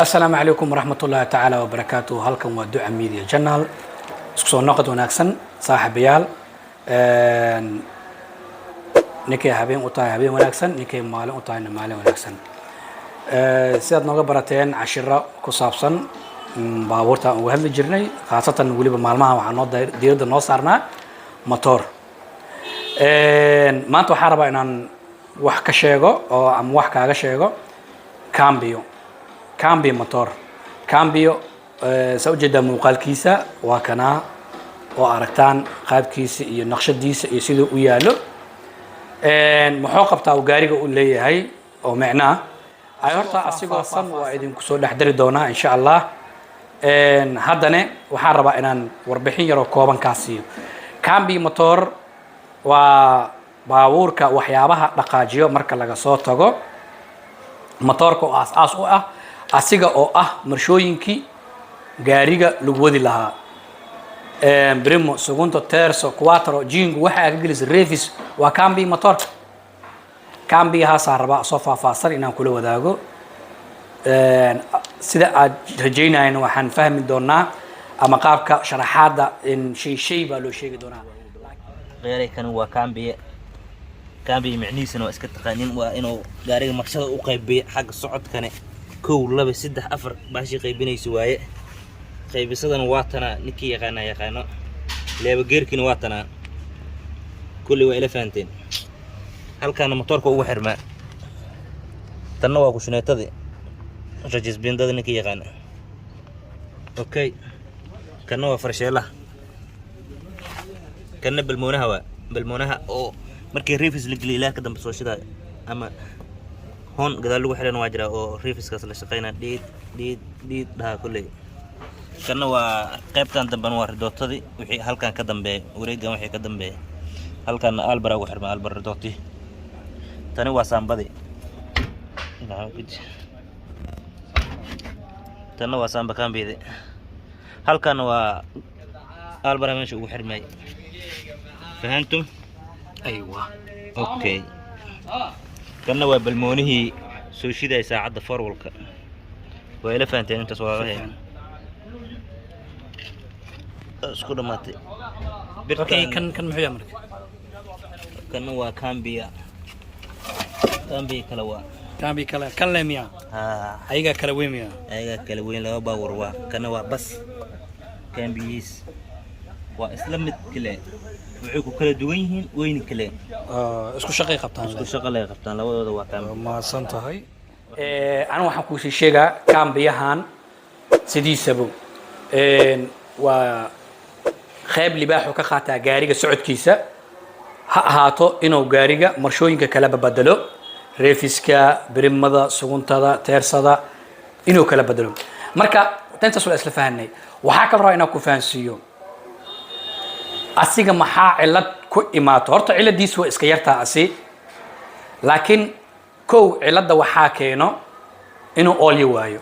السلام عليكم ورحمة الله تعالى وبركاته. هلكم ودعاء ميديا جنال اسكو نقد وناكسن صاحب يال نكي هابين وطاي هابين وناكسن نكي مالين وطاي مالين وناكسن سيد نوغا براتين عشرة كصابسن باورتا وهل جرني خاصة ولي بمالمها وحنو ديرد نو صارنا موتور ما انتو حاربا انان wax ka sheego oo am wax kaaga sheego cambio motor cambio soo jeeda muuqaalkiisa waa kana oo aragtaan qaabkiisa iyo naqshadiisa iyo sidoo u yaalo muxuu qabtaa gaariga uu leeyahay oo macnaa ay horta asigoo san waa idinku soo dhaxdiri doonaa insha Allah haddana waxaan rabaa inaan warbixin yar oo kooban ka siiyo cambio motor waa baabuurka waxyaabaha dhaqaajiyo marka laga soo tago motorka oo aas u ah asiga oo ah marshooyinkii gaariga lagu wadi lahaa primo segundo terzo quattro jingo waxa ay gelisay revis waa cambio motorka cambio haasa raba soo faahfaahsan inaan kula wadaago sida aad rajaynayeen waxaan fahmi doonaa ama qaabka sharaxaada in shay baa loo sheegi doonaa غيركن هو كان بيمعنيس إنه إسكت قانين وإنه قارئ مقصد وقيب حق الصعد كان كول لبس سدح أفر باشي قيبين يسويه قيب صدق واتنا نكي يا قانا اللي بغير كن واتنا كل وإلى فانتين هل كان موتورك هو حرمة تنوع وشنو تدي رجس بين ده نكي يا قانا أوكي كان هو فرشيله كان بالمونها أو markii reefis la geliyo ilaa ka dambe soo shida ama hon gadaal lagu xiran waa jira oo reefiskaas la shaqeynaa dhiid dhaha kulay kana waa qaybtan dambe waa ridootadii wixii halkan ka dambeeyay wareegan wixii ka dambeeyay halkan albara ugu xirma albar ridooti tani waa saambadi tani waa saamba kaambide halkan waa albara meesha ugu xirmay fahantum أيوة أوكي كنا وبالمونه سوشي ده ساعد فورولك وإلى فانتين أنت صورها أشكر ماتي أوكي كان محيا مرك كنا وكامبيا كلاوا كامبي كلاميا أيها كلويميا كلوين لا باوروا كنا وبس كامبيس وإسلامت كله وعيكو كلا دوينهن وين كلا اسكو شقي قبطان اسكو شقي قبطان لوده waa kaam ma santahay ana waxaan ku sheegaa kaambiyahan sidiisaba waa qayb libaax ka qaata gaariga socodkiisa ha ahaato inuu gaariga marshooyinka kala badalo reefiska birimada suguntada teersada inuu kala badalo marka tantaas waa isla fahanay waxa kale raaynaa ku fahansiyo asiga maxaa cilad ku imaato horta ciladiisu waa iska yartaa asi laakiin kow cilada waxaa keeno inuu oolyo waayo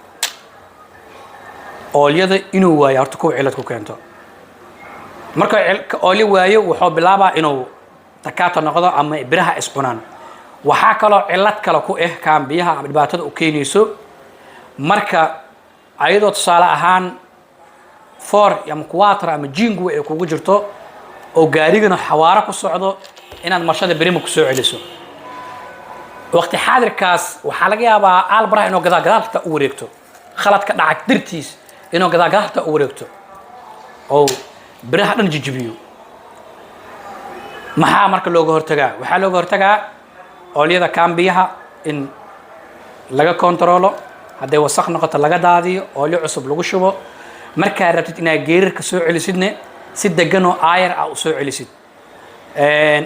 oolyada inuu waayo horta kow cilad ku keento marka oolyo waayo wuxuu bilaabaa inuu takaata noqdo ama biraha iscunaan waxaa kaloo cilad kale ku kaambiyaha ama dhibaatada u keenayso marka ayadoo tusaale ahaan four ama quattro ama jingo ay kugu jirto oo gaarigana xawaara ku socdo inaad marshada berimo ku soo celiso waqti xaadirkaas waxa laga yaabaa albara inuu gadaagta u wareegto khalad ka dhacay dirtiis inuu gadaagta u wareegto oo biraha dhan jijibiyo maxaa marka looga hortagaa waxa looga hortagaa oolyada kaambiyaha in laga kontrolo haday wasakh noqoto laga daadiyo oolyo cusub lagu shubo marka rabtid inaad geerirka soo celisidne si degan oo aayar ah u soo celisid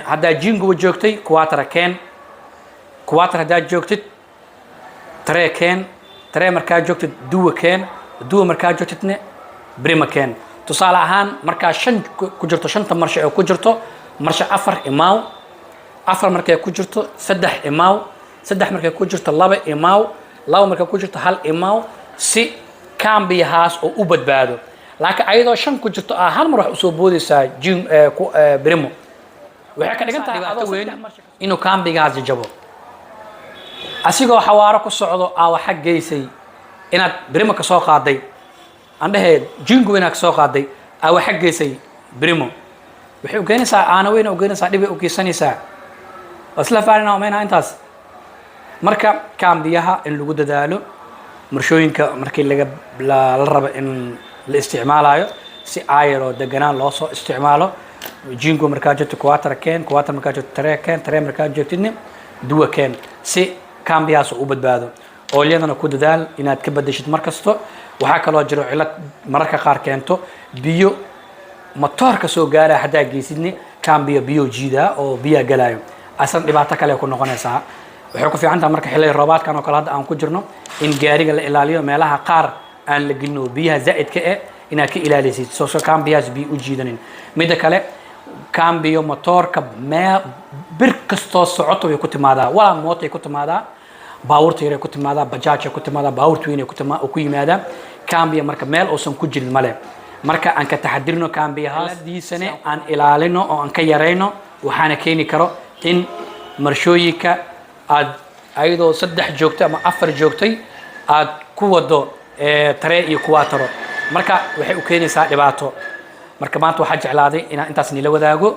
hadda jingo joogtay quattro hadda joogtid tre markaa joogtid duwa markaa joogtidne primo tusaale ahaan markaa shan ku jirto shanta marsho ee ku jirto marsho afar markay ku jirto saddex markay ku jirto laba markay ku jirto hal si kaambiyahaas oo u badbaado laakiin ayadoo shan ku jirto hal mar wax u soo boodaysaa primo waxay ka dhigan tahay dhibaato weyn inuu kaambigaas jabo asigoo xawaaro ku socdo waxa geysay inaad brimo ka soo qaaday aan dhahe jingo inaad ka soo qaaday awa xaggeysay brimo waxay u keenaysaa aana weyn u keenaysaa dhibay u keensanaysaa isla faarina umayna intaas marka kaambiyaha in lagu dadaalo marshooyinka markii la rabo in la isticmaalayo si aayar oo deganaan loo soo isticmaalo jingo markaa joogto quater markaa joogto tare markaa joogtidna duwa keen si kaambiyahaas u badbaado oolyadana ku dadaal inaad ka badashid mar kasto waxaa kaloo jiro cilad mararka qaar keento biyo matoorka soo gaara haddaa geysidni kaambiyo biyo jiida oo biyaa galaayo asan dhibaato kale ku noqonaysaa waxay ku fiican tahay marka xilli roobaadkan oo kale hadda aan ku jirno in gaariga la ilaaliyo meelaha qaar aan la gelino biyaha zaa'idka inaad ka ilaalisid soo kaambiyaas biyo u jiidanin midda kale kaambiyo matoorka bir kastoo socoto way ku timaadaa walaa mootay ku timaadaa baabuurta yaray ku timaadaa bajaajay ku timaadaa baabuurta weyn ku yimaadaa kaambiya marka meel uusan ku jirin male marka aan ka taxadirno kaambiyahaasdiisane aan ilaalino oo aan ka yarayno waxaana keeni karo in marshooyinka aad ayadoo 3 joogto ama 4 joogtay aad ku wado tare iyo kuwaataro marka waxay u keenaysaa dhibaato marka maanta waxaa jeclaaday inaan intaas nila wadaago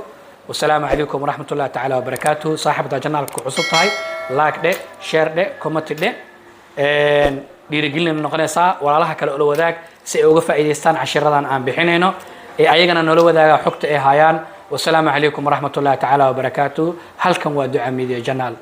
والسلام عليكم ورحمة الله تعالى وبركاته صاحب جنال كعصب تاي لايك ده شير ده كومنت ده dhiirigelin noqonaysaa walaalaha kale oo wadaag si ay uga faa'iideystaan cashiradan aan bixinayno ee ayagana noo wadaaga xogta ay hayaan wassalaamu calaykum waraxmatullaahi tacaala wabarakaatuh halkan waa duca media janaal